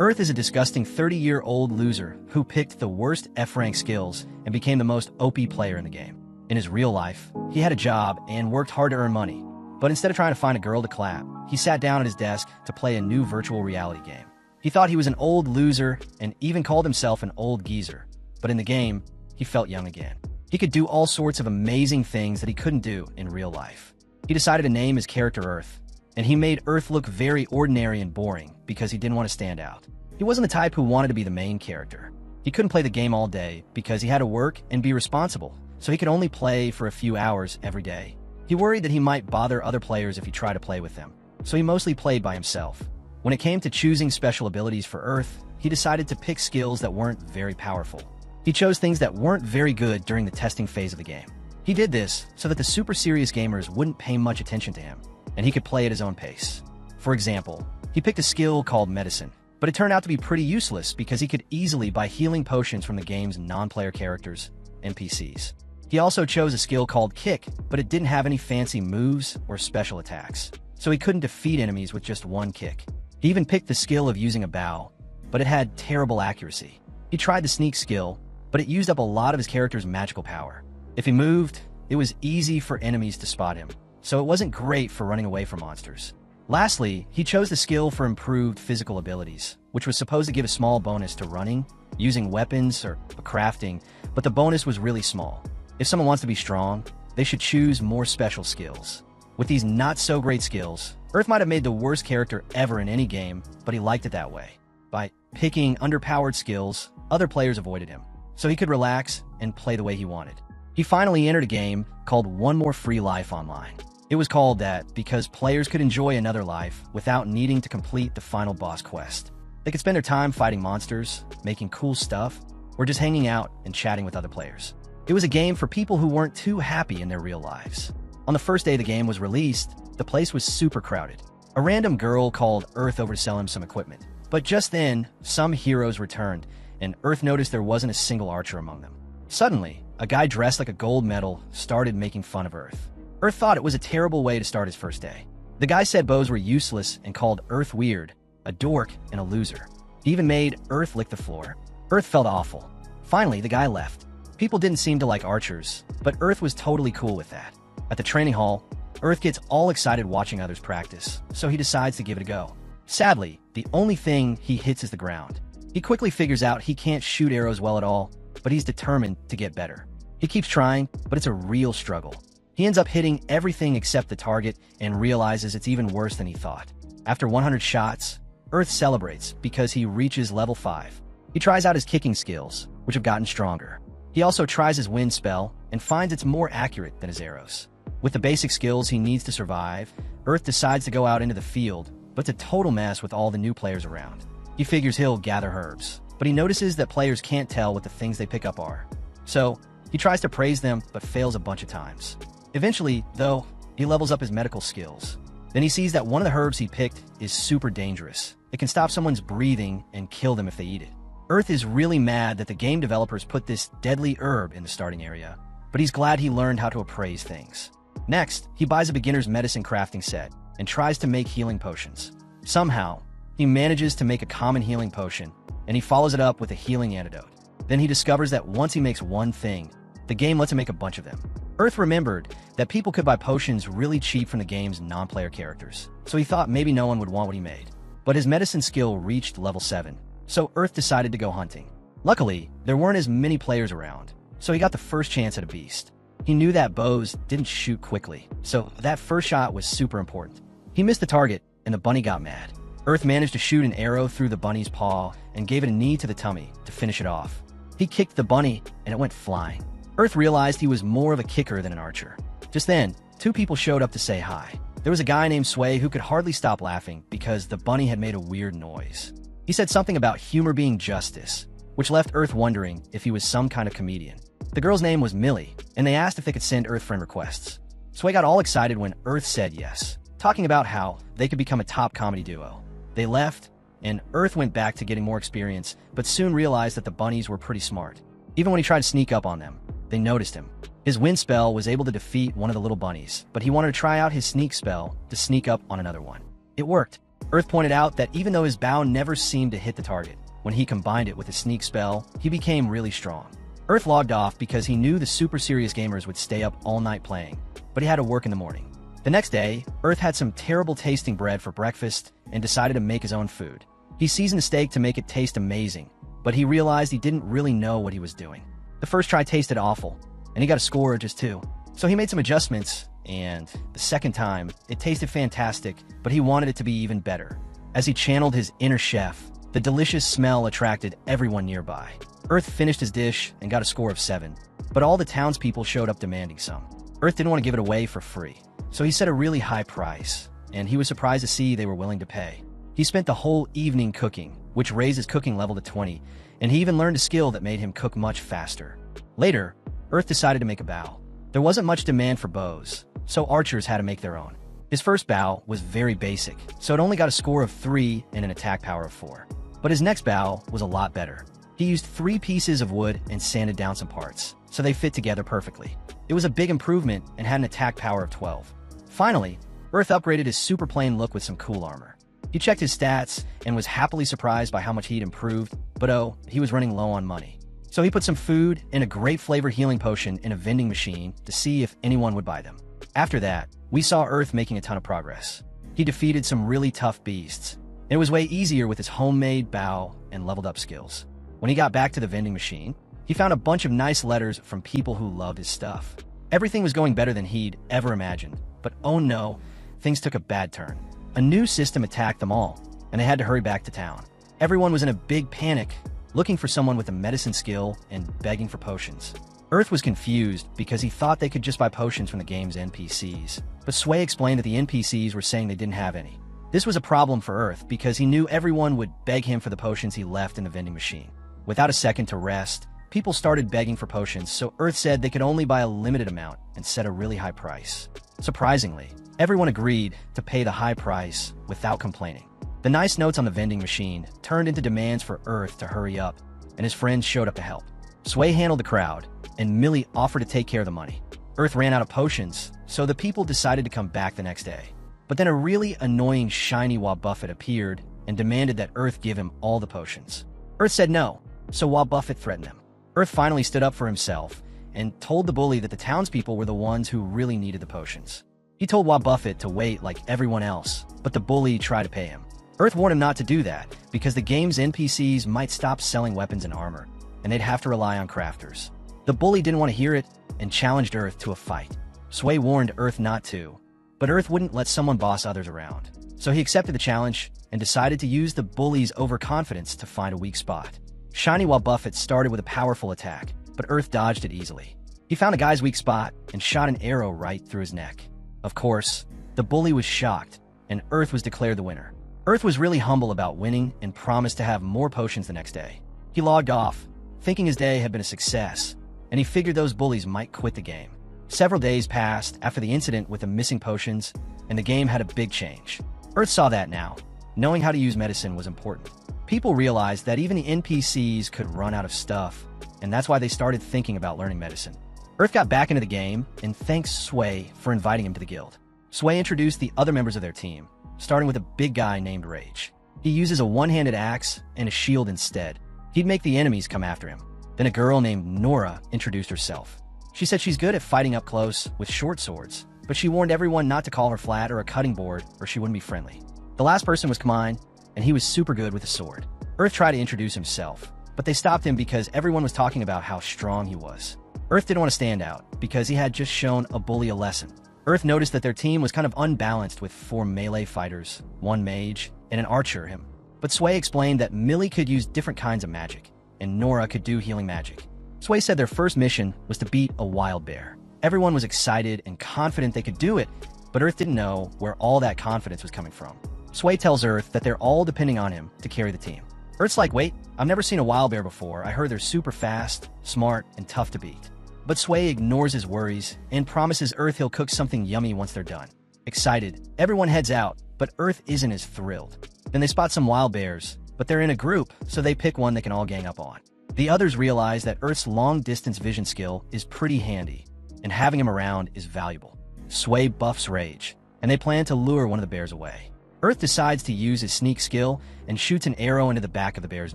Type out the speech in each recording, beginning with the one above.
Earth is a disgusting 30-year-old loser who picked the worst F-rank skills and became the most OP player in the game. In his real life, he had a job and worked hard to earn money. But instead of trying to find a girl to clap, he sat down at his desk to play a new virtual reality game. He thought he was an old loser and even called himself an old geezer. But in the game, he felt young again. He could do all sorts of amazing things that he couldn't do in real life. He decided to name his character Earth, and he made Earth look very ordinary and boring because he didn't want to stand out. He wasn't the type who wanted to be the main character. He couldn't play the game all day because he had to work and be responsible, so he could only play for a few hours every day. He worried that he might bother other players if he tried to play with them, so he mostly played by himself. When it came to choosing special abilities for Earth, he decided to pick skills that weren't very powerful. He chose things that weren't very good during the testing phase of the game. He did this so that the super serious gamers wouldn't pay much attention to him, and he could play at his own pace. For example, he picked a skill called Medicine, but it turned out to be pretty useless because he could easily buy healing potions from the game's non-player characters, NPCs. He also chose a skill called Kick, but it didn't have any fancy moves or special attacks, so he couldn't defeat enemies with just one kick. He even picked the skill of using a bow, but it had terrible accuracy. He tried the Sneak skill, but it used up a lot of his character's magical power. If he moved, it was easy for enemies to spot him, so it wasn't great for running away from monsters. Lastly, he chose the skill for improved physical abilities, which was supposed to give a small bonus to running, using weapons, or crafting, but the bonus was really small. If someone wants to be strong, they should choose more special skills. With these not-so-great skills, Earth might have made the worst character ever in any game, but he liked it that way. By picking underpowered skills, other players avoided him, so he could relax and play the way he wanted. He finally entered a game called One More Free Life Online. It was called that because players could enjoy another life without needing to complete the final boss quest. They could spend their time fighting monsters, making cool stuff, or just hanging out and chatting with other players. It was a game for people who weren't too happy in their real lives. On the first day the game was released, the place was super crowded. A random girl called Earth over to sell him some equipment. But just then, some heroes returned, and Earth noticed there wasn't a single archer among them. Suddenly, a guy dressed like a gold medal started making fun of Earth. Earth thought it was a terrible way to start his first day. The guy said bows were useless and called Earth weird, a dork, and a loser. He even made Earth lick the floor. Earth felt awful. Finally, the guy left. People didn't seem to like archers, but Earth was totally cool with that. At the training hall, Earth gets all excited watching others practice, so he decides to give it a go. Sadly, the only thing he hits is the ground. He quickly figures out he can't shoot arrows well at all, but he's determined to get better. He keeps trying, but it's a real struggle. He ends up hitting everything except the target and realizes it's even worse than he thought. After 100 shots, Earth celebrates because he reaches level 5. He tries out his kicking skills, which have gotten stronger. He also tries his wind spell and finds it's more accurate than his arrows. With the basic skills he needs to survive, Earth decides to go out into the field, but it's a total mess with all the new players around. He figures he'll gather herbs, but he notices that players can't tell what the things they pick up are. So, he tries to praise them, but fails a bunch of times. Eventually, though, he levels up his medical skills. Then he sees that one of the herbs he picked is super dangerous. It can stop someone's breathing and kill them if they eat it. Earth is really mad that the game developers put this deadly herb in the starting area, but he's glad he learned how to appraise things. Next, he buys a beginner's medicine crafting set and tries to make healing potions. Somehow, he manages to make a common healing potion, and he follows it up with a healing antidote. Then he discovers that once he makes one thing, the game lets him make a bunch of them. Earth remembered that people could buy potions really cheap from the game's non-player characters, so he thought maybe no one would want what he made. But his medicine skill reached level 7, so Earth decided to go hunting. Luckily, there weren't as many players around, so he got the first chance at a beast. He knew that bows didn't shoot quickly, so that first shot was super important. He missed the target, and the bunny got mad. Earth managed to shoot an arrow through the bunny's paw and gave it a knee to the tummy to finish it off. He kicked the bunny, and it went flying. Earth realized he was more of a kicker than an archer. Just then, 2 people showed up to say hi. There was a guy named Sway who could hardly stop laughing because the bunny had made a weird noise. He said something about humor being justice, which left Earth wondering if he was some kind of comedian. The girl's name was Millie, and they asked if they could send Earth friend requests. Sway got all excited when Earth said yes, talking about how they could become a top comedy duo. They left, and Earth went back to getting more experience, but soon realized that the bunnies were pretty smart. Even when he tried to sneak up on them, they noticed him. His wind spell was able to defeat one of the little bunnies, but he wanted to try out his sneak spell to sneak up on another one. It worked. Earth pointed out that even though his bow never seemed to hit the target, when he combined it with a sneak spell, he became really strong. Earth logged off because he knew the super serious gamers would stay up all night playing, but he had to work in the morning. The next day, Earth had some terrible tasting bread for breakfast and decided to make his own food. He seasoned a steak to make it taste amazing, but he realized he didn't really know what he was doing. The first try tasted awful, and he got a score of just 2. So he made some adjustments, and the second time, it tasted fantastic, but he wanted it to be even better. As he channeled his inner chef, the delicious smell attracted everyone nearby. Earth finished his dish and got a score of 7, but all the townspeople showed up demanding some. Earth didn't want to give it away for free, so he set a really high price, and he was surprised to see they were willing to pay. He spent the whole evening cooking, which raised his cooking level to 20, and he even learned a skill that made him cook much faster. Later, Earth decided to make a bow. There wasn't much demand for bows, so archers had to make their own. His first bow was very basic, so it only got a score of 3 and an attack power of 4. But his next bow was a lot better. He used 3 pieces of wood and sanded down some parts, so they fit together perfectly. It was a big improvement and had an attack power of 12. Finally, Earth upgraded his super plain look with some cool armor. He checked his stats and was happily surprised by how much he'd improved, but oh, he was running low on money. So he put some food and a great flavor healing potion in a vending machine to see if anyone would buy them. After that, we saw Earth making a ton of progress. He defeated some really tough beasts, and it was way easier with his homemade bow and leveled up skills. When he got back to the vending machine, he found a bunch of nice letters from people who loved his stuff. Everything was going better than he'd ever imagined, but oh no, things took a bad turn. A new system attacked them all, and they had to hurry back to town. Everyone was in a big panic, looking for someone with a medicine skill and begging for potions. Earth was confused because he thought they could just buy potions from the game's NPCs, but Sway explained that the NPCs were saying they didn't have any. This was a problem for Earth because he knew everyone would beg him for the potions he left in the vending machine. Without a second to rest, people started begging for potions, so Earth said they could only buy a limited amount and set a really high price. Surprisingly, everyone agreed to pay the high price without complaining. The nice notes on the vending machine turned into demands for Earth to hurry up, and his friends showed up to help. Sway handled the crowd, and Millie offered to take care of the money. Earth ran out of potions, so the people decided to come back the next day. But then a really annoying shiny Buffett appeared and demanded that Earth give him all the potions. Earth said no, so Buffett threatened them. Earth finally stood up for himself and told the bully that the townspeople were the ones who really needed the potions. He told Buffett to wait like everyone else, but the bully tried to pay him. Earth warned him not to do that because the game's NPCs might stop selling weapons and armor, and they'd have to rely on crafters. The bully didn't want to hear it and challenged Earth to a fight. Sway warned Earth not to, but Earth wouldn't let someone boss others around. So he accepted the challenge and decided to use the bully's overconfidence to find a weak spot. Shiny Buffett started with a powerful attack, but Earth dodged it easily. He found a guy's weak spot and shot an arrow right through his neck. Of course, the bully was shocked, and Earth was declared the winner. Earth was really humble about winning and promised to have more potions the next day. He logged off, thinking his day had been a success, and he figured those bullies might quit the game. Several days passed after the incident with the missing potions, and the game had a big change. Earth saw that now. Knowing how to use medicine was important. People realized that even the NPCs could run out of stuff, and that's why they started thinking about learning medicine. Earth got back into the game and thanked Sway for inviting him to the guild. Sway introduced the other members of their team, starting with a big guy named Rage. He uses a one-handed axe and a shield instead. He'd make the enemies come after him. Then a girl named Nora introduced herself. She said she's good at fighting up close with short swords, but she warned everyone not to call her flat or a cutting board or she wouldn't be friendly. The last person was Kamine, and he was super good with a sword. Earth tried to introduce himself, but they stopped him because everyone was talking about how strong he was. Earth didn't want to stand out because he had just shown a bully a lesson. Earth noticed that their team was kind of unbalanced with 4 melee fighters, 1 mage, and an archer. But Sway explained that Millie could use different kinds of magic, and Nora could do healing magic. Sway said their first mission was to beat a wild bear. Everyone was excited and confident they could do it, but Earth didn't know where all that confidence was coming from. Sway tells Earth that they're all depending on him to carry the team. Earth's like, wait, I've never seen a wild bear before. I heard they're super fast, smart, and tough to beat. But Sway ignores his worries and promises Earth he'll cook something yummy once they're done. Excited, everyone heads out, but Earth isn't as thrilled. Then they spot some wild bears, but they're in a group, so they pick one they can all gang up on. The others realize that Earth's long-distance vision skill is pretty handy, and having him around is valuable. Sway buffs Rage, and they plan to lure one of the bears away. Earth decides to use his sneak skill and shoots an arrow into the back of the bear's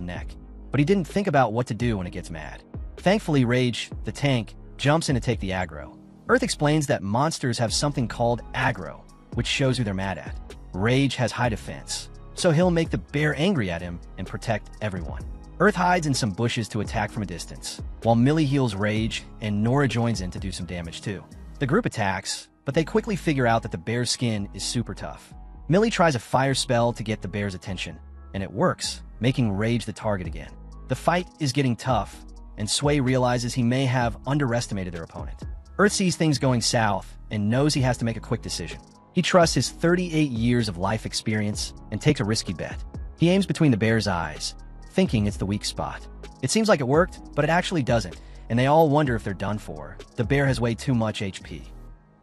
neck. But he didn't think about what to do when it gets mad. Thankfully, Rage, the tank, jumps in to take the aggro. Earth explains that monsters have something called aggro, which shows who they're mad at. Rage has high defense, so he'll make the bear angry at him and protect everyone. Earth hides in some bushes to attack from a distance, while Millie heals Rage and Nora joins in to do some damage too. The group attacks, but they quickly figure out that the bear's skin is super tough. Millie tries a fire spell to get the bear's attention, and it works, making Rage the target again. The fight is getting tough, and Sway realizes he may have underestimated their opponent. Earth sees things going south and knows he has to make a quick decision. He trusts his 38 years of life experience and takes a risky bet. He aims between the bear's eyes, thinking it's the weak spot. It seems like it worked, but it actually doesn't, and they all wonder if they're done for. The bear has way too much HP.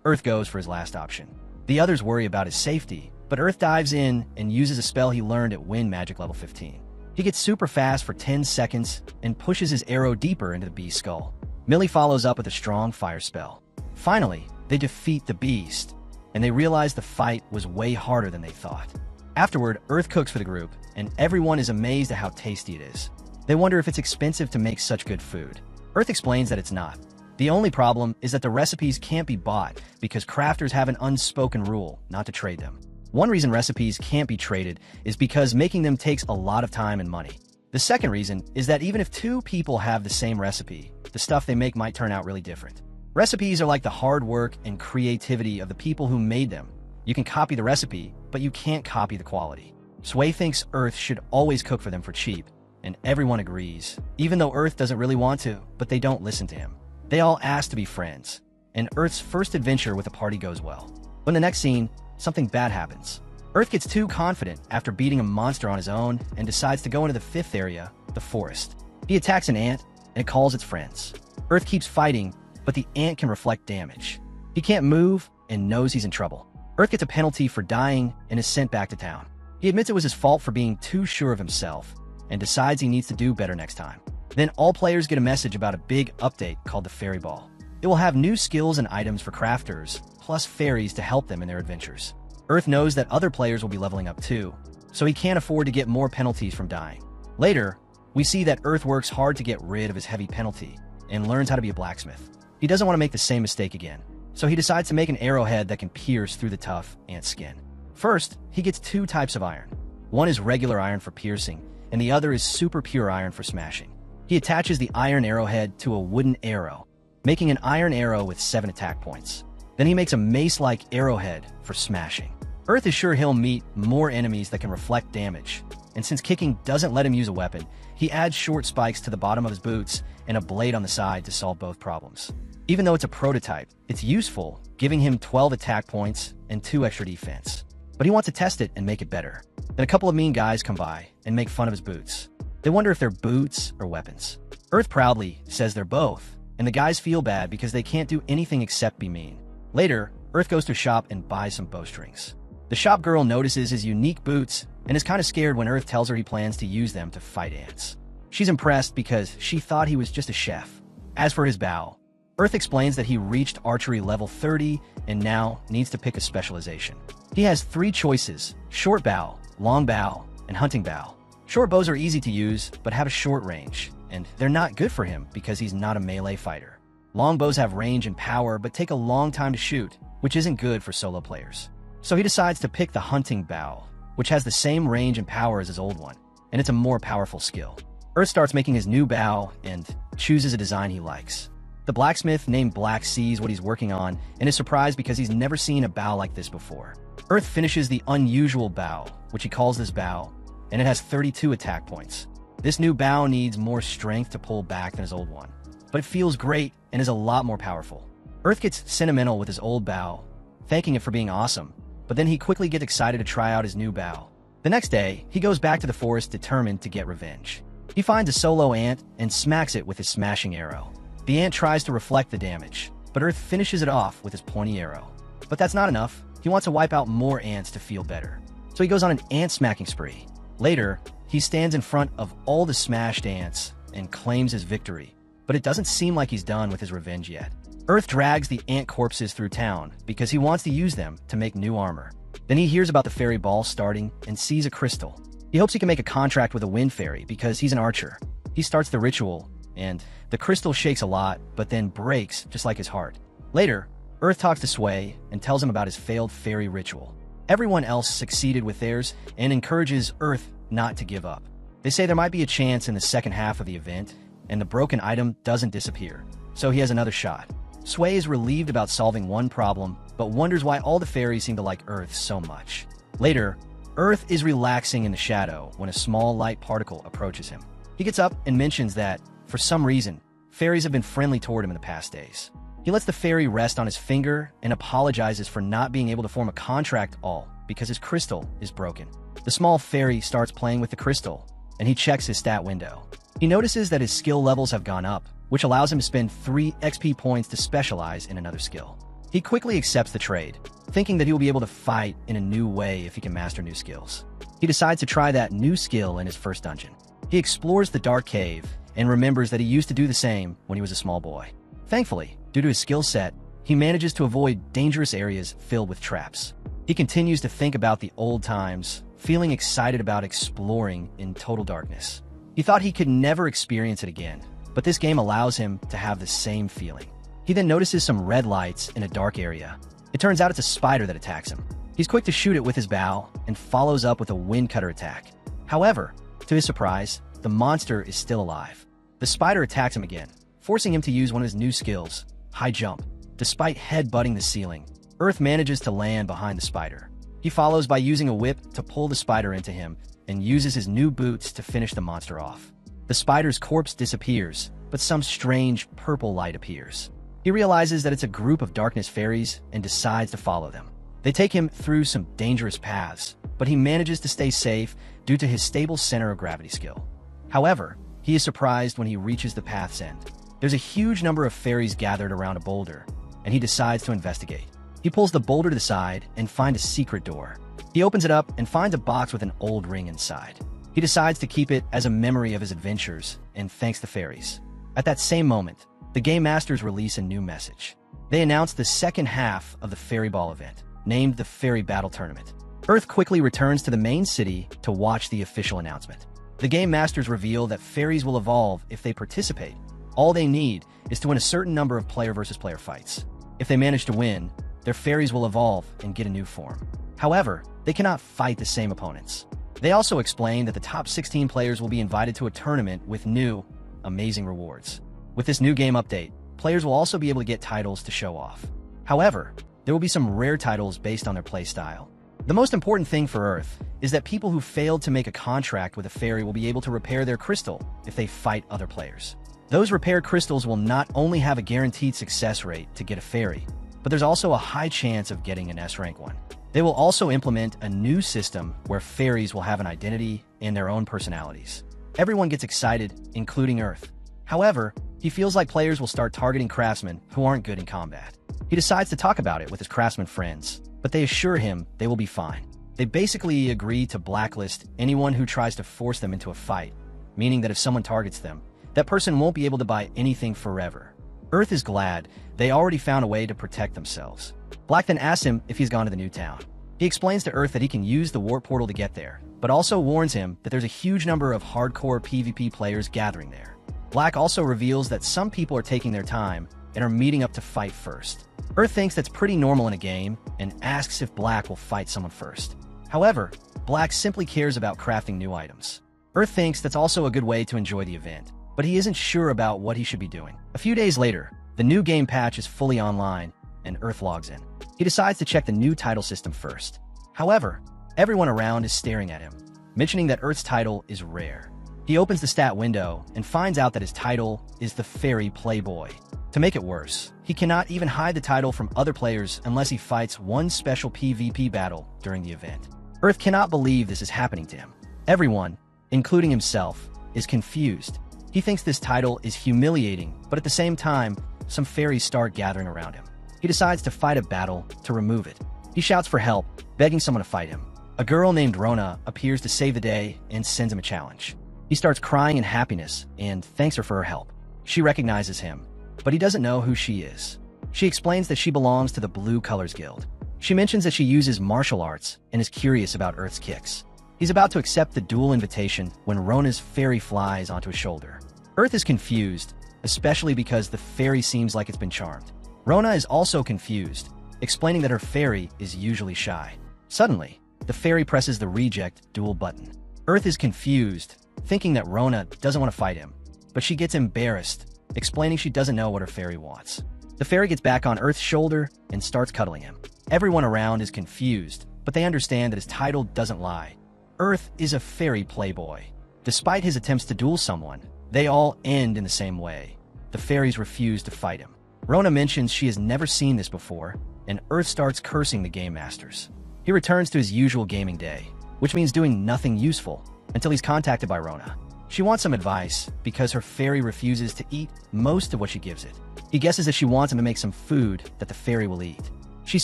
Earth goes for his last option. The others worry about his safety, but Earth dives in and uses a spell he learned at Wind Magic level 15. He gets super fast for 10 seconds and pushes his arrow deeper into the beast's skull. Millie follows up with a strong fire spell. Finally, they defeat the beast, and they realize the fight was way harder than they thought. Afterward, Earth cooks for the group, and everyone is amazed at how tasty it is. They wonder if it's expensive to make such good food. Earth explains that it's not. The only problem is that the recipes can't be bought because crafters have an unspoken rule not to trade them. One reason recipes can't be traded is because making them takes a lot of time and money. The second reason is that even if two people have the same recipe, the stuff they make might turn out really different. Recipes are like the hard work and creativity of the people who made them. You can copy the recipe, but you can't copy the quality. Sway thinks Earth should always cook for them for cheap, and everyone agrees, even though Earth doesn't really want to, but they don't listen to him. They all ask to be friends, and Earth's first adventure with the party goes well. But in the next scene, something bad happens. Earth gets too confident after beating a monster on his own and decides to go into the fifth area, the forest. He attacks an ant, and it calls its friends. Earth keeps fighting, but the ant can reflect damage. He can't move and knows he's in trouble. Earth gets a penalty for dying and is sent back to town. He admits it was his fault for being too sure of himself and decides he needs to do better next time. Then all players get a message about a big update called the Fairy Ball. It will have new skills and items for crafters, plus fairies to help them in their adventures. Earth knows that other players will be leveling up too, so he can't afford to get more penalties from dying. Later, we see that Earth works hard to get rid of his heavy penalty and learns how to be a blacksmith. He doesn't want to make the same mistake again, so he decides to make an arrowhead that can pierce through the tough ant skin. First, he gets two types of iron. One is regular iron for piercing, and the other is super pure iron for smashing. He attaches the iron arrowhead to a wooden arrow, making an iron arrow with 7 attack points. Then he makes a mace-like arrowhead for smashing. Earth is sure he'll meet more enemies that can reflect damage, and since kicking doesn't let him use a weapon, he adds short spikes to the bottom of his boots and a blade on the side to solve both problems. Even though it's a prototype, it's useful, giving him 12 attack points and 2 extra defense. But he wants to test it and make it better. Then a couple of mean guys come by and make fun of his boots. They wonder if they're boots or weapons. Earth proudly says they're both, and the guys feel bad because they can't do anything except be mean. Later, Earth goes to a shop and buys some bowstrings. The shop girl notices his unique boots and is kind of scared when Earth tells her he plans to use them to fight ants. She's impressed because she thought he was just a chef. As for his bow, Earth explains that he reached archery level 30 and now needs to pick a specialization. He has 3 choices: short bow, long bow, and hunting bow. Short bows are easy to use, but have a short range, and they're not good for him because he's not a melee fighter. Long bows have range and power, but take a long time to shoot, which isn't good for solo players. So he decides to pick the hunting bow, which has the same range and power as his old one, and it's a more powerful skill. Earth starts making his new bow and chooses a design he likes. The blacksmith named Black sees what he's working on and is surprised because he's never seen a bow like this before. Earth finishes the unusual bow, which he calls this bow, and it has 32 attack points. This new bow needs more strength to pull back than his old one, but it feels great and is a lot more powerful. Earth gets sentimental with his old bow, thanking it for being awesome, but then he quickly gets excited to try out his new bow. The next day, he goes back to the forest determined to get revenge. He finds a solo ant and smacks it with his smashing arrow. The ant tries to reflect the damage, but Earth finishes it off with his pointy arrow. But that's not enough. He wants to wipe out more ants to feel better. So he goes on an ant smacking spree. Later, he stands in front of all the smashed ants and claims his victory, but it doesn't seem like he's done with his revenge yet. Earth drags the ant corpses through town because he wants to use them to make new armor. Then he hears about the fairy ball starting and sees a crystal. He hopes he can make a contract with a wind fairy because he's an archer. He starts the ritual, and the crystal shakes a lot, but then breaks just like his heart. Later, Earth talks to Sway and tells him about his failed fairy ritual. Everyone else succeeded with theirs and encourages Earth not to give up. They say there might be a chance in the second half of the event, and the broken item doesn't disappear, so he has another shot. Sway is relieved about solving one problem, but wonders why all the fairies seem to like Earth so much. Later, Earth is relaxing in the shadow when a small light particle approaches him. He gets up and mentions that, for some reason, fairies have been friendly toward him in the past days. He lets the fairy rest on his finger and apologizes for not being able to form a contract all because his crystal is broken. The small fairy starts playing with the crystal, and he checks his stat window. He notices that his skill levels have gone up, which allows him to spend 3 XP points to specialize in another skill. He quickly accepts the trade, thinking that he will be able to fight in a new way if he can master new skills. He decides to try that new skill in his first dungeon. He explores the dark cave and remembers that he used to do the same when he was a small boy. Thankfully, due to his skill set, he manages to avoid dangerous areas filled with traps. He continues to think about the old times, feeling excited about exploring in total darkness. He thought he could never experience it again, but this game allows him to have the same feeling. He then notices some red lights in a dark area. It turns out it's a spider that attacks him. He's quick to shoot it with his bow and follows up with a wind cutter attack. However, to his surprise, the monster is still alive. The spider attacks him again, forcing him to use one of his new skills, high jump. Despite head-butting the ceiling, Earth manages to land behind the spider. He follows by using a whip to pull the spider into him and uses his new boots to finish the monster off. The spider's corpse disappears, but some strange purple light appears. He realizes that it's a group of darkness fairies and decides to follow them. They take him through some dangerous paths, but he manages to stay safe due to his stable center of gravity skill. However, he is surprised when he reaches the path's end. There's a huge number of fairies gathered around a boulder, and he decides to investigate. He pulls the boulder to the side and finds a secret door. He opens it up and finds a box with an old ring inside. He decides to keep it as a memory of his adventures and thanks the fairies. At that same moment, the Game Masters release a new message. They announce the second half of the Fairy Ball event, named the Fairy Battle Tournament. Earth quickly returns to the main city to watch the official announcement. The Game Masters reveal that fairies will evolve if they participate. All they need is to win a certain number of player versus player fights. If they manage to win, their fairies will evolve and get a new form. However, they cannot fight the same opponents. They also explain that the top 16 players will be invited to a tournament with new, amazing rewards. With this new game update, players will also be able to get titles to show off. However, there will be some rare titles based on their playstyle. The most important thing for Earth is that people who failed to make a contract with a fairy will be able to repair their crystal if they fight other players. Those repaired crystals will not only have a guaranteed success rate to get a fairy, but there's also a high chance of getting an S-rank one. They will also implement a new system where fairies will have an identity and their own personalities. Everyone gets excited, including Earth. However, he feels like players will start targeting craftsmen who aren't good in combat. He decides to talk about it with his craftsman friends, but they assure him they will be fine. They basically agree to blacklist anyone who tries to force them into a fight, meaning that if someone targets them, that person won't be able to buy anything forever. Earth is glad they already found a way to protect themselves. Black then asks him if he's gone to the new town. He explains to Earth that he can use the warp portal to get there, but also warns him that there's a huge number of hardcore PvP players gathering there. Black also reveals that some people are taking their time and are meeting up to fight first. Earth thinks that's pretty normal in a game and asks if Black will fight someone first. However, Black simply cares about crafting new items. Earth thinks that's also a good way to enjoy the event, but he isn't sure about what he should be doing. A few days later, the new game patch is fully online, and Earth logs in. He decides to check the new title system first. However, everyone around is staring at him, mentioning that Earth's title is rare. He opens the stat window and finds out that his title is the Fairy Playboy. To make it worse, he cannot even hide the title from other players unless he fights one special PvP battle during the event. Earth cannot believe this is happening to him. Everyone, including himself, is confused. He thinks this title is humiliating, but at the same time, some fairies start gathering around him. He decides to fight a battle to remove it. He shouts for help, begging someone to fight him. A girl named Rona appears to save the day and sends him a challenge. He starts crying in happiness and thanks her for her help. She recognizes him, but he doesn't know who she is. She explains that she belongs to the Blue Colors Guild. She mentions that she uses martial arts and is curious about Earth's kicks. He's about to accept the duel invitation when Rona's fairy flies onto his shoulder. Earth is confused, especially because the fairy seems like it's been charmed. Rona is also confused, explaining that her fairy is usually shy. Suddenly, the fairy presses the reject duel button. Earth is confused, thinking that Rona doesn't want to fight him, but she gets embarrassed, explaining she doesn't know what her fairy wants. The fairy gets back on Earth's shoulder and starts cuddling him. Everyone around is confused, but they understand that his title doesn't lie. Earth is a fairy playboy. Despite his attempts to duel someone, they all end in the same way. The fairies refuse to fight him. Rona mentions she has never seen this before, and Earth starts cursing the game masters. He returns to his usual gaming day, which means doing nothing useful, until he's contacted by Rona. She wants some advice because her fairy refuses to eat most of what she gives it. He guesses that she wants him to make some food that the fairy will eat. She's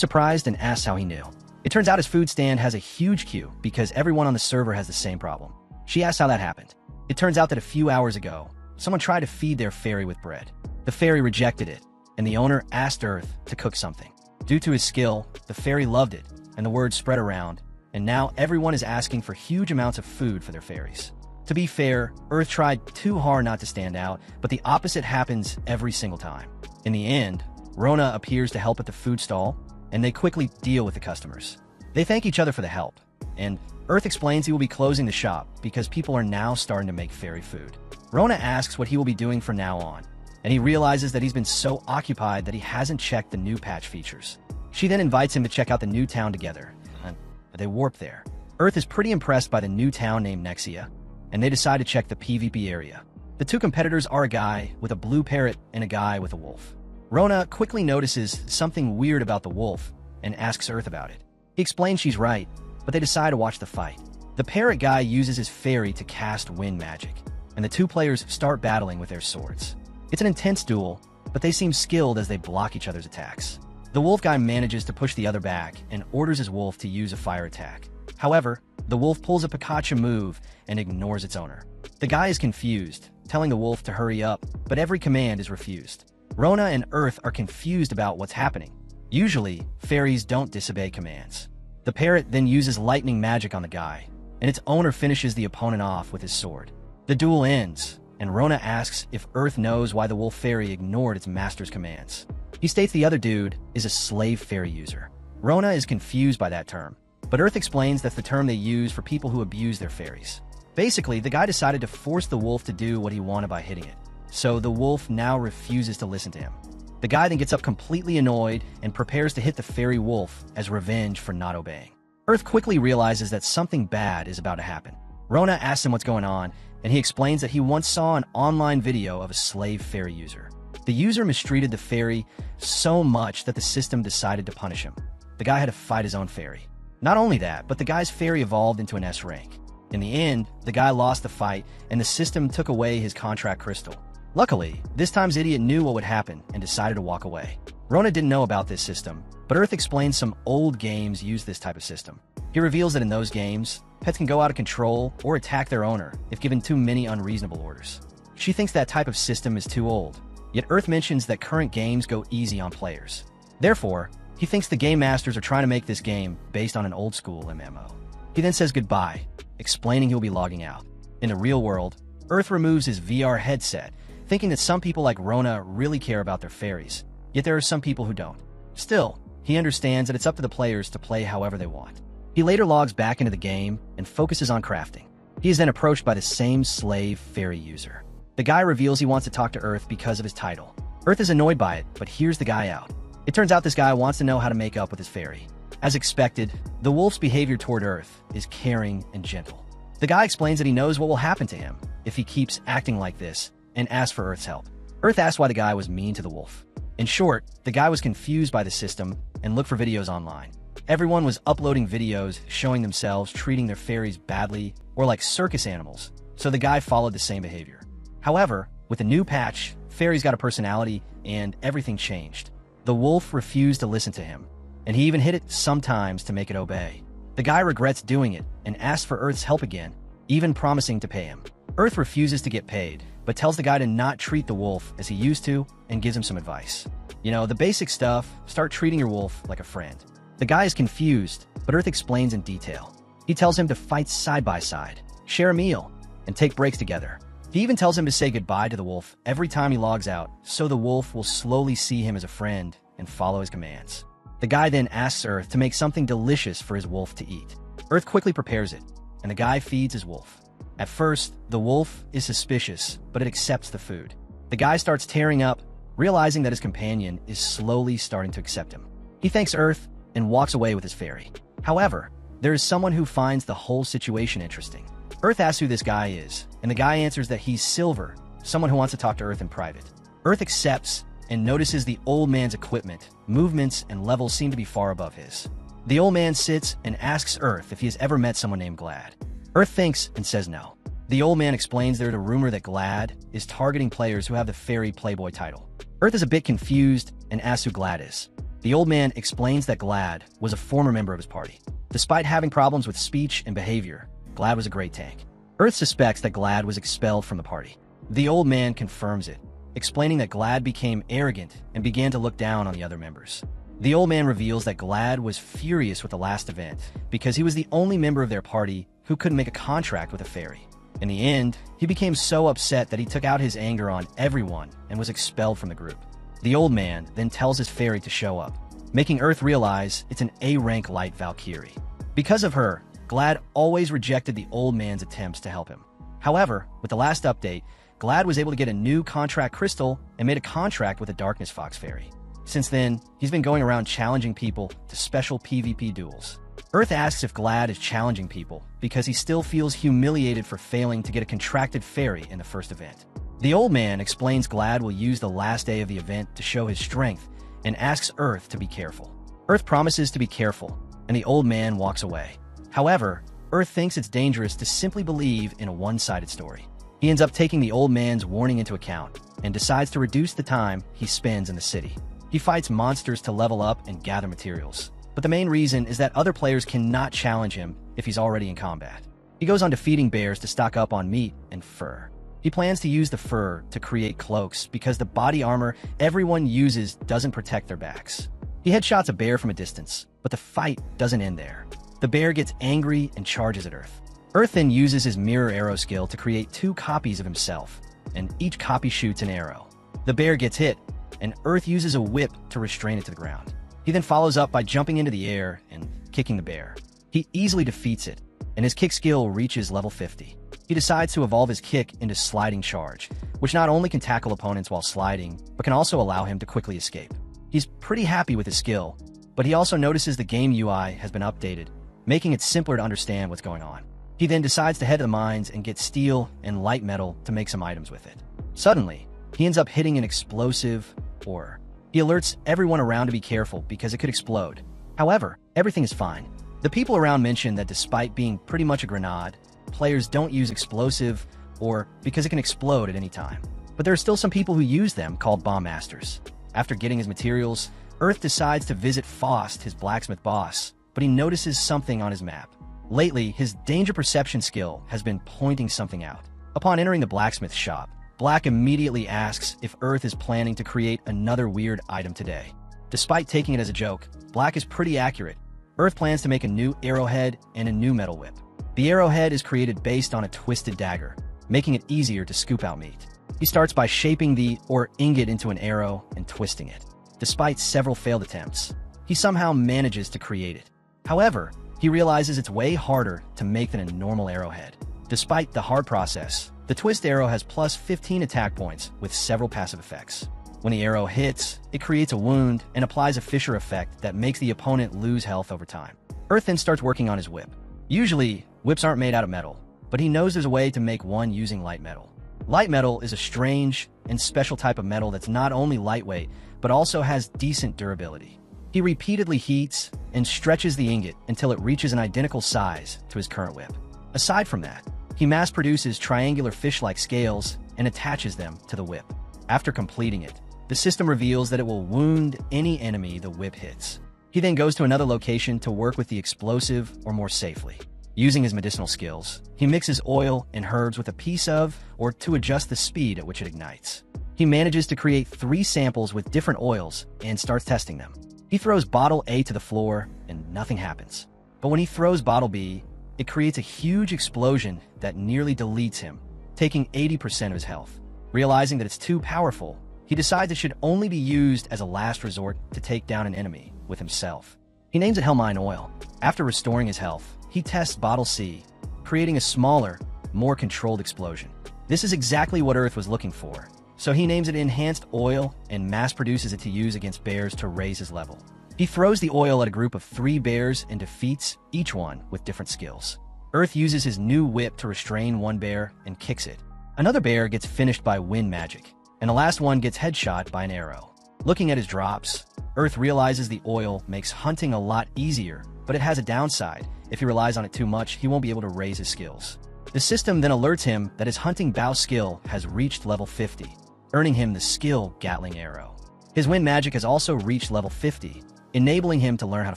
surprised and asks how he knew. It turns out his food stand has a huge queue because everyone on the server has the same problem. She asks how that happened. It turns out that a few hours ago, someone tried to feed their fairy with bread. The fairy rejected it, and the owner asked Earth to cook something. Due to his skill, the fairy loved it, and the word spread around, and now everyone is asking for huge amounts of food for their fairies. To be fair, Earth tried too hard not to stand out, but the opposite happens every single time. In the end, Rona appears to help at the food stall, and they quickly deal with the customers. They thank each other for the help, and Earth explains he will be closing the shop because people are now starting to make fairy food. Rona asks what he will be doing from now on, and he realizes that he's been so occupied that he hasn't checked the new patch features. She then invites him to check out the new town together, and they warp there. Earth is pretty impressed by the new town named Nexia, and they decide to check the PvP area. The two competitors are a guy with a blue parrot and a guy with a wolf. Rona quickly notices something weird about the wolf and asks Earth about it. He explains she's right, but they decide to watch the fight. The parrot guy uses his fairy to cast wind magic, and the two players start battling with their swords. It's an intense duel, but they seem skilled as they block each other's attacks. The wolf guy manages to push the other back and orders his wolf to use a fire attack. However, the wolf pulls a Pikachu move and ignores its owner. The guy is confused, telling the wolf to hurry up, but every command is refused. Rona and Earth are confused about what's happening. Usually, fairies don't disobey commands. The parrot then uses lightning magic on the guy, and its owner finishes the opponent off with his sword. The duel ends, and Rona asks if Earth knows why the wolf fairy ignored its master's commands. He states the other dude is a slave fairy user. Rona is confused by that term, but Earth explains that's the term they use for people who abuse their fairies. Basically, the guy decided to force the wolf to do what he wanted by hitting it, so the wolf now refuses to listen to him. The guy then gets up completely annoyed and prepares to hit the fairy wolf as revenge for not obeying. Earth quickly realizes that something bad is about to happen. Rona asks him what's going on, and he explains that he once saw an online video of a slave fairy user. The user mistreated the fairy so much that the system decided to punish him. The guy had to fight his own fairy. Not only that, but the guy's fairy evolved into an S rank. In the end, the guy lost the fight, and the system took away his contract crystal. Luckily, this time's idiot knew what would happen and decided to walk away. Rona didn't know about this system, but Earth explains some old games use this type of system. He reveals that in those games, pets can go out of control or attack their owner if given too many unreasonable orders. She thinks that type of system is too old, yet Earth mentions that current games go easy on players. Therefore, he thinks the game masters are trying to make this game based on an old-school MMO. He then says goodbye, explaining he'll be logging out. In the real world, Earth removes his VR headset, thinking that some people like Rona really care about their fairies, yet there are some people who don't. Still, he understands that it's up to the players to play however they want. He later logs back into the game and focuses on crafting. He is then approached by the same slave fairy user. The guy reveals he wants to talk to Earth because of his title. Earth is annoyed by it, but hears the guy out. It turns out this guy wants to know how to make up with his fairy. As expected, the wolf's behavior toward Earth is caring and gentle. The guy explains that he knows what will happen to him if he keeps acting like this, and asks for Earth's help. Earth asks why the guy was mean to the wolf. In short, the guy was confused by the system and looked for videos online. Everyone was uploading videos showing themselves treating their fairies badly or like circus animals, so the guy followed the same behavior. However, with the new patch, fairies got a personality and everything changed. The wolf refused to listen to him, and he even hit it sometimes to make it obey. The guy regrets doing it and asks for Earth's help again, even promising to pay him. Earth refuses to get paid, but tells the guy to not treat the wolf as he used to and gives him some advice. You know, the basic stuff, start treating your wolf like a friend. The guy is confused, but Earth explains in detail. He tells him to fight side by side, share a meal, and take breaks together. He even tells him to say goodbye to the wolf every time he logs out, so the wolf will slowly see him as a friend and follow his commands. The guy then asks Earth to make something delicious for his wolf to eat. Earth quickly prepares it, and the guy feeds his wolf. At first, the wolf is suspicious, but it accepts the food. The guy starts tearing up, realizing that his companion is slowly starting to accept him. He thanks Earth and walks away with his fairy. However, there is someone who finds the whole situation interesting. Earth asks who this guy is, and the guy answers that he's Silver, someone who wants to talk to Earth in private. Earth accepts and notices the old man's equipment, movements, and levels seem to be far above his. The old man sits and asks Earth if he has ever met someone named Glad. Earth thinks and says no. The old man explains there's a rumor that Glad is targeting players who have the Fairy Playboy title. Earth is a bit confused and asks who Glad is. The old man explains that Glad was a former member of his party. Despite having problems with speech and behavior, Glad was a great tank. Earth suspects that Glad was expelled from the party. The old man confirms it, explaining that Glad became arrogant and began to look down on the other members. The old man reveals that Glad was furious with the last event because he was the only member of their party who couldn't make a contract with a fairy. In the end, he became so upset that he took out his anger on everyone and was expelled from the group. The old man then tells his fairy to show up, making Earth realize it's an A-rank light Valkyrie. Because of her, Glad always rejected the old man's attempts to help him. However, with the last update, Glad was able to get a new contract crystal and made a contract with the Darkness Fox Fairy. Since then, he's been going around challenging people to special PvP duels. Earth asks if Glad is challenging people because he still feels humiliated for failing to get a contracted fairy in the first event. The old man explains Glad will use the last day of the event to show his strength and asks Earth to be careful. Earth promises to be careful, and the old man walks away. However, Earth thinks it's dangerous to simply believe in a one-sided story. He ends up taking the old man's warning into account and decides to reduce the time he spends in the city. He fights monsters to level up and gather materials, but the main reason is that other players cannot challenge him if he's already in combat. He goes on to feeding bears to stock up on meat and fur. He plans to use the fur to create cloaks because the body armor everyone uses doesn't protect their backs. He headshots a bear from a distance, but the fight doesn't end there. The bear gets angry and charges at Earth. Earth then uses his mirror arrow skill to create 2 copies of himself, and each copy shoots an arrow. The bear gets hit, and Earth uses a whip to restrain it to the ground. He then follows up by jumping into the air and kicking the bear. He easily defeats it, and his kick skill reaches level 50. He decides to evolve his kick into Sliding Charge, which not only can tackle opponents while sliding, but can also allow him to quickly escape. He's pretty happy with his skill, but he also notices the game UI has been updated, making it simpler to understand what's going on. He then decides to head to the mines and get steel and light metal to make some items with it. Suddenly, he ends up hitting an explosive ore. He alerts everyone around to be careful because it could explode. However, everything is fine. The people around mention that despite being pretty much a grenade, players don't use explosive ore because it can explode at any time. But there are still some people who use them called bomb masters. After getting his materials, Earth decides to visit Faust, his blacksmith boss, but he notices something on his map. Lately, his danger perception skill has been pointing something out. Upon entering the blacksmith shop, Black immediately asks if Earth is planning to create another weird item today. Despite taking it as a joke, Black is pretty accurate. Earth plans to make a new arrowhead and a new metal whip. The arrowhead is created based on a twisted dagger, making it easier to scoop out meat. He starts by shaping the ore ingot into an arrow and twisting it. Despite several failed attempts, he somehow manages to create it. However, he realizes it's way harder to make than a normal arrowhead. Despite the hard process, the twist arrow has plus 15 attack points with several passive effects. When the arrow hits, it creates a wound and applies a fissure effect that makes the opponent lose health over time. Earth then starts working on his whip. Usually, whips aren't made out of metal, but he knows there's a way to make one using light metal. Light metal is a strange and special type of metal that's not only lightweight, but also has decent durability. He repeatedly heats and stretches the ingot until it reaches an identical size to his current whip. Aside from that, he mass-produces triangular fish-like scales and attaches them to the whip. After completing it, the system reveals that it will wound any enemy the whip hits. He then goes to another location to work with the explosive or more safely. Using his medicinal skills, he mixes oil and herbs with a piece of or to adjust the speed at which it ignites. He manages to create 3 samples with different oils and starts testing them. He throws bottle A to the floor and nothing happens. But when he throws Bottle B, it creates a huge explosion that nearly deletes him, taking 80% of his health. Realizing that it's too powerful, he decides it should only be used as a last resort to take down an enemy with himself. He names it Hellmine Oil. After restoring his health, he tests Bottle C, creating a smaller, more controlled explosion. This is exactly what Earth was looking for, so he names it Enhanced Oil and mass-produces it to use against bears to raise his level. He throws the oil at a group of 3 bears and defeats each one with different skills. Earth uses his new whip to restrain one bear and kicks it. Another bear gets finished by wind magic, and the last one gets headshot by an arrow. Looking at his drops, Earth realizes the oil makes hunting a lot easier, but it has a downside. If he relies on it too much, he won't be able to raise his skills. The system then alerts him that his hunting bow skill has reached level 50, earning him the skill Gatling Arrow. His wind magic has also reached level 50, enabling him to learn how to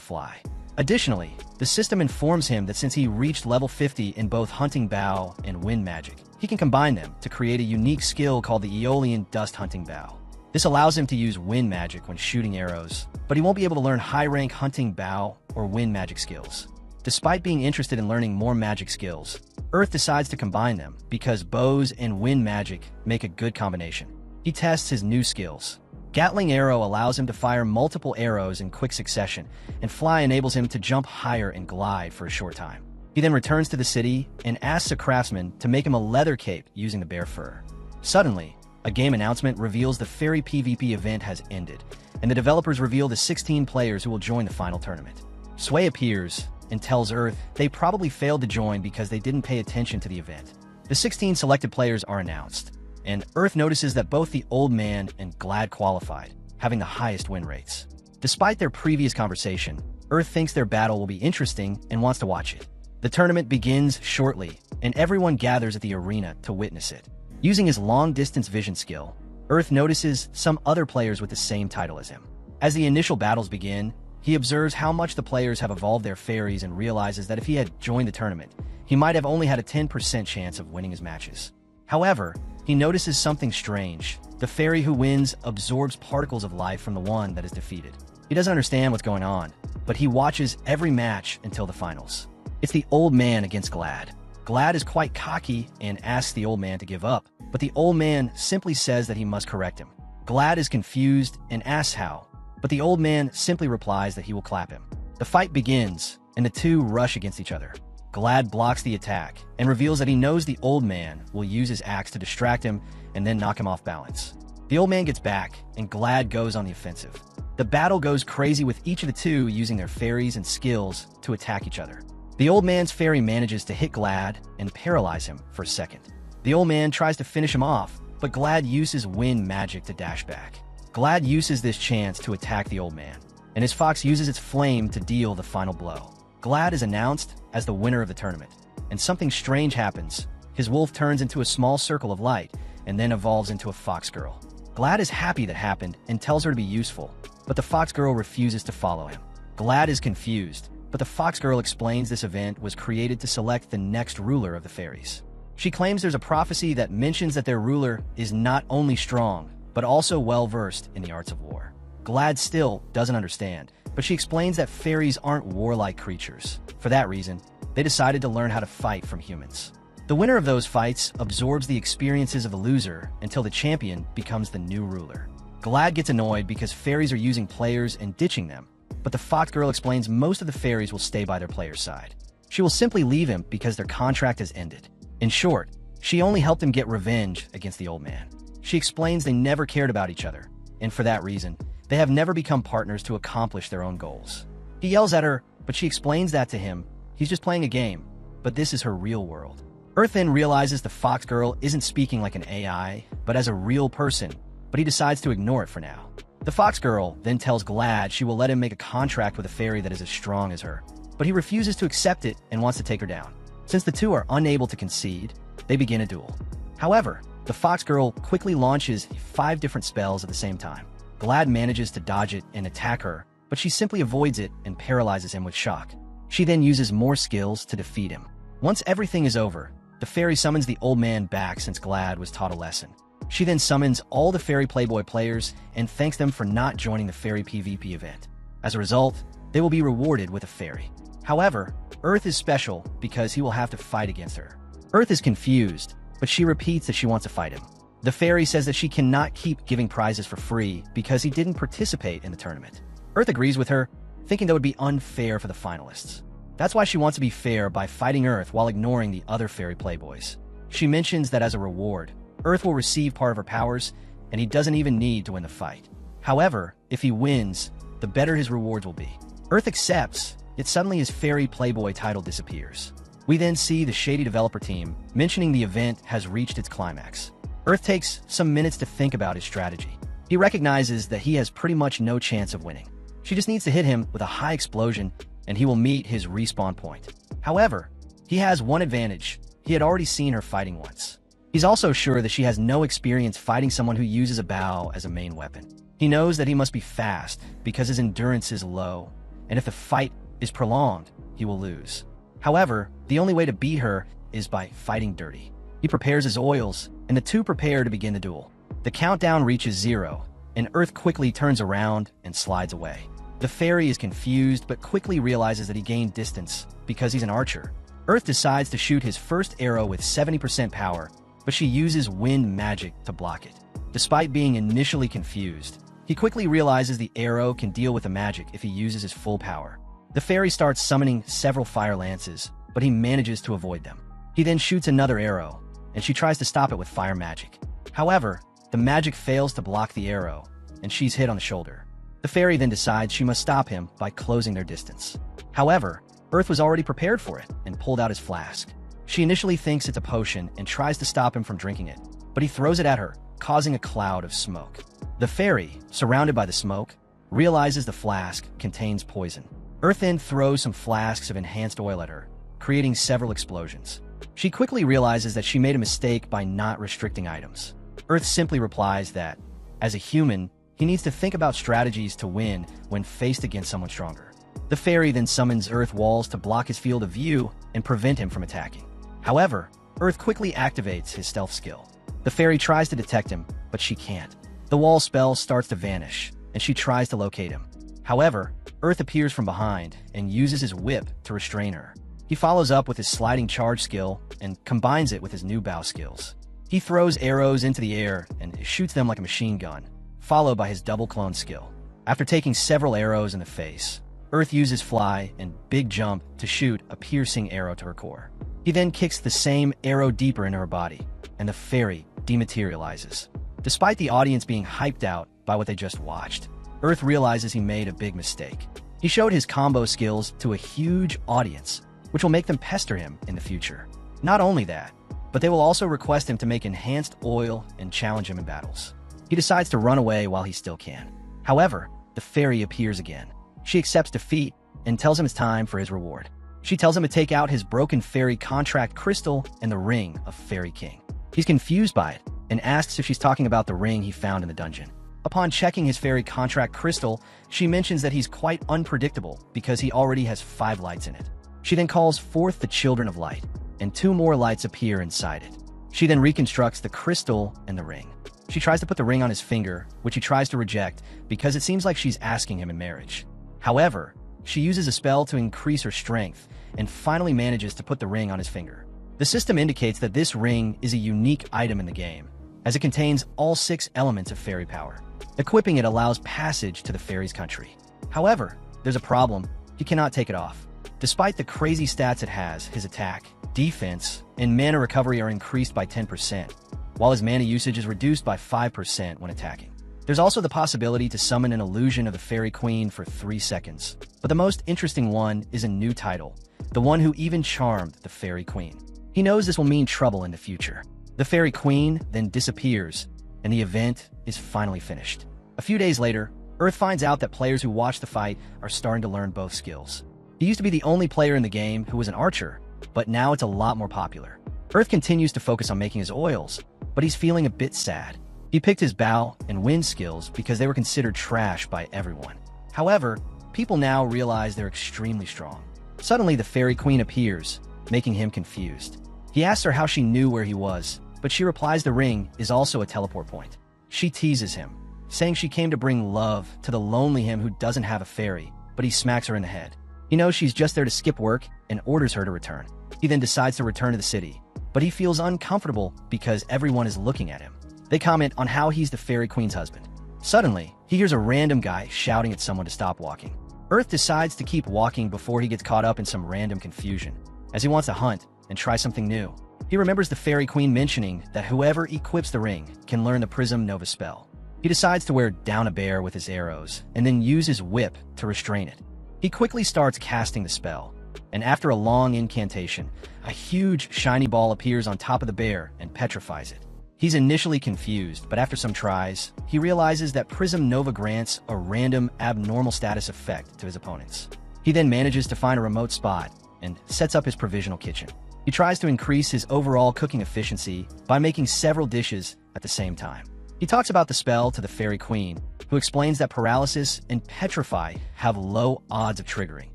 fly. Additionally, the system informs him that since he reached level 50 in both hunting bow and wind magic, he can combine them to create a unique skill called the Aeolian Dust Hunting Bow. This allows him to use wind magic when shooting arrows, but he won't be able to learn high-rank hunting bow or wind magic skills. Despite being interested in learning more magic skills, Earth decides to combine them because bows and wind magic make a good combination. He tests his new skills. Gatling Arrow allows him to fire multiple arrows in quick succession, and Fly enables him to jump higher and glide for a short time. He then returns to the city and asks a craftsman to make him a leather cape using the bear fur. Suddenly, a game announcement reveals the Fairy PvP event has ended, and the developers reveal the 16 players who will join the final tournament. Sway appears and tells Earth they probably failed to join because they didn't pay attention to the event. The 16 selected players are announced, and Earth notices that both the Old Man and Glad qualified, having the highest win rates. Despite their previous conversation, Earth thinks their battle will be interesting and wants to watch it. The tournament begins shortly, and everyone gathers at the arena to witness it. Using his long-distance vision skill, Earth notices some other players with the same title as him. As the initial battles begin, he observes how much the players have evolved their fairies and realizes that if he had joined the tournament, he might have only had a 10% chance of winning his matches. However, he notices something strange. The fairy who wins absorbs particles of life from the one that is defeated. He doesn't understand what's going on, but he watches every match until the finals. It's the Old Man against Glad. Glad is quite cocky and asks the Old Man to give up, but the Old Man simply says that he must correct him. Glad is confused and asks how, but the Old Man simply replies that he will clap him. The fight begins, and the two rush against each other. Glad blocks the attack and reveals that he knows the Old Man will use his axe to distract him and then knock him off balance. The Old Man gets back, and Glad goes on the offensive. The battle goes crazy with each of the two using their fairies and skills to attack each other. The Old Man's fairy manages to hit Glad and paralyze him for a second. The Old Man tries to finish him off, but Glad uses wind magic to dash back. Glad uses this chance to attack the Old Man, and his fox uses its flame to deal the final blow. Glad is announced as the winner of the tournament, and something strange happens. His wolf turns into a small circle of light and then evolves into a fox girl. Glad is happy that happened and tells her to be useful, but the fox girl refuses to follow him. Glad is confused, but the fox girl explains this event was created to select the next ruler of the fairies. She claims there's a prophecy that mentions that their ruler is not only strong, but also well-versed in the arts of war. Glad still doesn't understand, but she explains that fairies aren't warlike creatures. For that reason, they decided to learn how to fight from humans. The winner of those fights absorbs the experiences of the loser until the champion becomes the new ruler. Glad gets annoyed because fairies are using players and ditching them, but the fox girl explains most of the fairies will stay by their player's side. She will simply leave him because their contract has ended. In short, she only helped him get revenge against the Old Man. She explains they never cared about each other, and for that reason, they have never become partners to accomplish their own goals. He yells at her, but she explains that to him. He's just playing a game, but this is her real world. Earth then realizes the fox girl isn't speaking like an AI, but as a real person, but he decides to ignore it for now. The fox girl then tells Glad she will let him make a contract with a fairy that is as strong as her, but he refuses to accept it and wants to take her down. Since the two are unable to concede, they begin a duel. However, the fox girl quickly launches 5 different spells at the same time. Glad manages to dodge it and attack her, but she simply avoids it and paralyzes him with shock. She then uses more skills to defeat him. Once everything is over, the fairy summons the Old Man back since Glad was taught a lesson. She then summons all the Fairy Playboy players and thanks them for not joining the Fairy PvP event. As a result, they will be rewarded with a fairy. However, Earth is special because he will have to fight against her. Earth is confused, but she repeats that she wants to fight him. The fairy says that she cannot keep giving prizes for free because he didn't participate in the tournament. Earth agrees with her, thinking that would be unfair for the finalists. That's why she wants to be fair by fighting Earth while ignoring the other fairy playboys. She mentions that as a reward, Earth will receive part of her powers, and he doesn't even need to win the fight. However, if he wins, the better his rewards will be. Earth accepts, yet suddenly his fairy playboy title disappears. We then see the shady developer team mentioning the event has reached its climax. Earth takes some minutes to think about his strategy. He recognizes that he has pretty much no chance of winning. She just needs to hit him with a high explosion, and he will meet his respawn point. However, he has one advantage. He had already seen her fighting once. He's also sure that she has no experience fighting someone who uses a bow as a main weapon. He knows that he must be fast because his endurance is low, and if the fight is prolonged, he will lose. However, the only way to beat her is by fighting dirty. He prepares his oils, and the two prepare to begin the duel. The countdown reaches 0, and Earth quickly turns around and slides away. The fairy is confused but quickly realizes that he gained distance because he's an archer. Earth decides to shoot his first arrow with 70% power, but she uses wind magic to block it. Despite being initially confused, he quickly realizes the arrow can deal with the magic if he uses his full power. The fairy starts summoning several fire lances, but he manages to avoid them. He then shoots another arrow, and she tries to stop it with fire magic. However, the magic fails to block the arrow, and she's hit on the shoulder. The fairy then decides she must stop him by closing their distance. However, Earth was already prepared for it and pulled out his flask. She initially thinks it's a potion and tries to stop him from drinking it, but he throws it at her, causing a cloud of smoke. The fairy, surrounded by the smoke, realizes the flask contains poison. Earth then throws some flasks of enhanced oil at her, creating several explosions. She quickly realizes that she made a mistake by not restricting items. Earth simply replies that, as a human, he needs to think about strategies to win when faced against someone stronger. The fairy then summons Earth walls to block his field of view and prevent him from attacking. However, Earth quickly activates his stealth skill. The fairy tries to detect him, but she can't. The wall spell starts to vanish, and she tries to locate him. However, Earth appears from behind and uses his whip to restrain her. He follows up with his sliding charge skill and combines it with his new bow skills. He throws arrows into the air and shoots them like a machine gun, followed by his double clone skill. After taking several arrows in the face, Earth uses fly and big jump to shoot a piercing arrow to her core. He then kicks the same arrow deeper into her body, and the fairy dematerializes. Despite the audience being hyped out by what they just watched, Earth realizes he made a big mistake. He showed his combo skills to a huge audience, which will make them pester him in the future. Not only that, but they will also request him to make enhanced oil and challenge him in battles. He decides to run away while he still can. However, the fairy appears again. She accepts defeat and tells him it's time for his reward. She tells him to take out his broken fairy contract crystal and the ring of Fairy King. He's confused by it and asks if she's talking about the ring he found in the dungeon. Upon checking his fairy contract crystal, she mentions that he's quite unpredictable because he already has 5 lights in it. She then calls forth the Children of Light, and 2 more lights appear inside it. She then reconstructs the crystal and the ring. She tries to put the ring on his finger, which he tries to reject because it seems like she's asking him in marriage. However, she uses a spell to increase her strength and finally manages to put the ring on his finger. The system indicates that this ring is a unique item in the game, as it contains all 6 elements of fairy power. Equipping it allows passage to the fairy's country. However, there's a problem. He cannot take it off. Despite the crazy stats it has, his attack, defense, and mana recovery are increased by 10%, while his mana usage is reduced by 5% when attacking. There's also the possibility to summon an illusion of the Fairy Queen for 3 seconds. But the most interesting one is a new title, the one who even charmed the Fairy Queen. He knows this will mean trouble in the future. The Fairy Queen then disappears, and the event is finally finished. A few days later, Earth finds out that players who watch the fight are starting to learn both skills. He used to be the only player in the game who was an archer, but now it's a lot more popular. Earth continues to focus on making his oils, but he's feeling a bit sad. He picked his bow and wind skills because they were considered trash by everyone. However, people now realize they're extremely strong. Suddenly, the Fairy Queen appears, making him confused. He asks her how she knew where he was, but she replies the ring is also a teleport point. She teases him, saying she came to bring love to the lonely him who doesn't have a fairy, but he smacks her in the head. He knows she's just there to skip work and orders her to return. He then decides to return to the city, but he feels uncomfortable because everyone is looking at him. They comment on how he's the Fairy Queen's husband. Suddenly, he hears a random guy shouting at someone to stop walking. Earth decides to keep walking before he gets caught up in some random confusion, as he wants to hunt and try something new. He remembers the Fairy Queen mentioning that whoever equips the ring can learn the Prism Nova spell. He decides to wear down a bear with his arrows and then use his whip to restrain it. He quickly starts casting the spell, and after a long incantation, a huge shiny ball appears on top of the bear and petrifies it. He's initially confused, but after some tries, he realizes that Prism Nova grants a random abnormal status effect to his opponents. He then manages to find a remote spot and sets up his provisional kitchen. He tries to increase his overall cooking efficiency by making several dishes at the same time. He talks about the spell to the Fairy Queen, who explains that paralysis and petrify have low odds of triggering,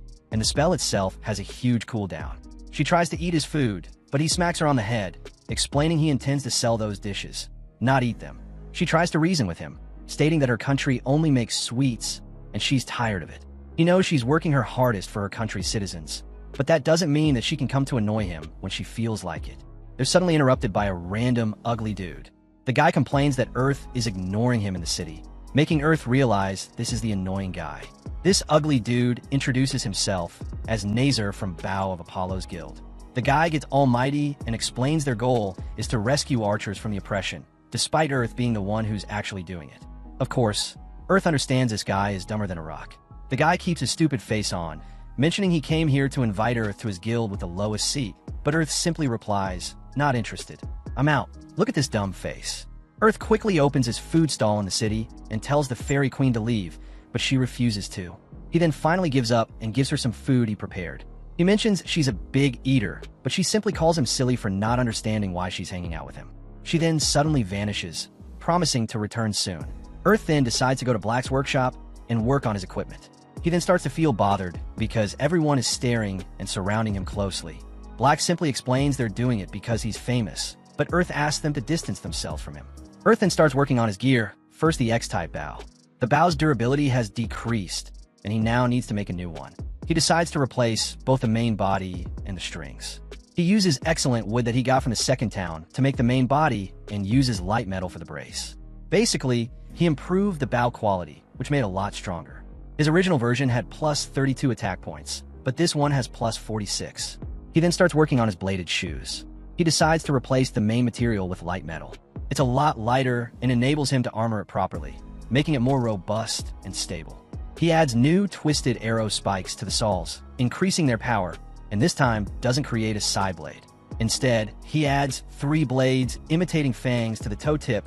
and the spell itself has a huge cooldown. She tries to eat his food, but he smacks her on the head, explaining he intends to sell those dishes, not eat them. She tries to reason with him, stating that her country only makes sweets, and she's tired of it. He knows she's working her hardest for her country's citizens, but that doesn't mean that she can come to annoy him when she feels like it. They're suddenly interrupted by a random, ugly dude. The guy complains that Earth is ignoring him in the city, making Earth realize this is the annoying guy. This ugly dude introduces himself as Nazar from Bow of Apollo's guild. The guy gets almighty and explains their goal is to rescue archers from the oppression, despite Earth being the one who's actually doing it. Of course, Earth understands this guy is dumber than a rock. The guy keeps his stupid face on, mentioning he came here to invite Earth to his guild with the lowest seat, but Earth simply replies, "Not interested. I'm out. Look at this dumb face." Earth quickly opens his food stall in the city and tells the Fairy Queen to leave, but she refuses to. He then finally gives up and gives her some food he prepared. He mentions she's a big eater, but she simply calls him silly for not understanding why she's hanging out with him. She then suddenly vanishes, promising to return soon. Earth then decides to go to Black's workshop and work on his equipment. He then starts to feel bothered because everyone is staring and surrounding him closely. Black simply explains they're doing it because he's famous, but Earth asks them to distance themselves from him. Earth then starts working on his gear, first the X-type bow. The bow's durability has decreased, and he now needs to make a new one. He decides to replace both the main body and the strings. He uses excellent wood that he got from the second town to make the main body and uses light metal for the brace. Basically, he improved the bow quality, which made it a lot stronger. His original version had plus 32 attack points, but this one has plus 46. He then starts working on his bladed shoes. He decides to replace the main material with light metal. It's a lot lighter and enables him to armor it properly, making it more robust and stable. He adds new twisted arrow spikes to the saws, increasing their power, and this time doesn't create a side blade. Instead, he adds 3 blades imitating fangs to the toe tip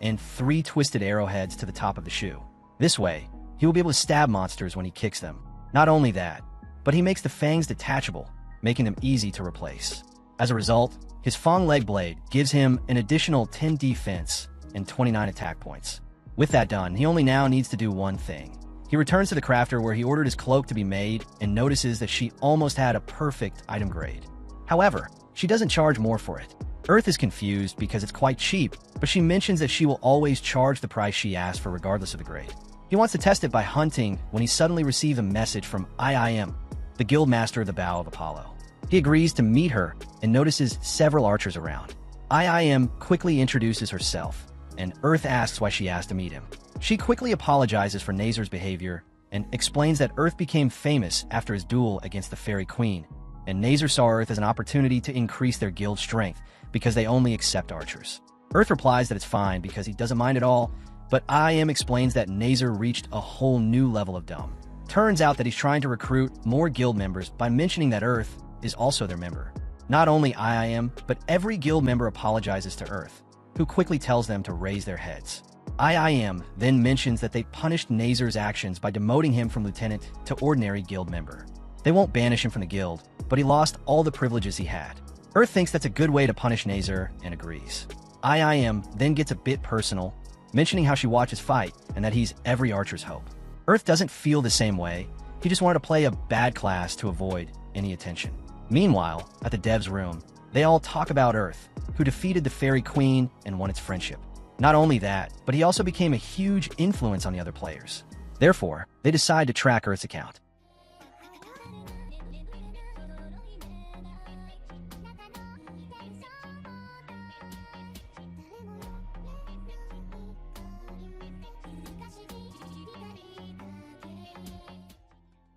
and 3 twisted arrowheads to the top of the shoe. This way, he will be able to stab monsters when he kicks them. Not only that, but he makes the fangs detachable, making them easy to replace. As a result, his Fang leg blade gives him an additional 10 defense and 29 attack points. With that done, he only now needs to do one thing. He returns to the crafter where he ordered his cloak to be made and notices that she almost had a perfect item grade. However, she doesn't charge more for it. Earth is confused because it's quite cheap, but she mentions that she will always charge the price she asks for regardless of the grade. He wants to test it by hunting when he suddenly receives a message from IIM, the guild master of the Bow of Apollo. He agrees to meet her and notices several archers around. IIM quickly introduces herself, and Earth asks why she asked to meet him. She quickly apologizes for Nazar's behavior and explains that Earth became famous after his duel against the Fairy Queen, and Nazar saw Earth as an opportunity to increase their guild strength because they only accept archers. Earth replies that it's fine because he doesn't mind at all, but IIM explains that Nazar reached a whole new level of dumb. Turns out that he's trying to recruit more guild members by mentioning that Earth is also their member. Not only IIM, but every guild member apologizes to Earth, who quickly tells them to raise their heads. IIM then mentions that they punished Nazar's actions by demoting him from lieutenant to ordinary guild member. They won't banish him from the guild, but he lost all the privileges he had. Earth thinks that's a good way to punish Nazar and agrees. IIM then gets a bit personal, mentioning how she watches fight and that he's every archer's hope. Earth doesn't feel the same way. He just wanted to play a bad class to avoid any attention. Meanwhile, at the devs' room, they all talk about Earth, who defeated the Fairy Queen and won its friendship. Not only that, but he also became a huge influence on the other players. Therefore, they decide to track Earth's account.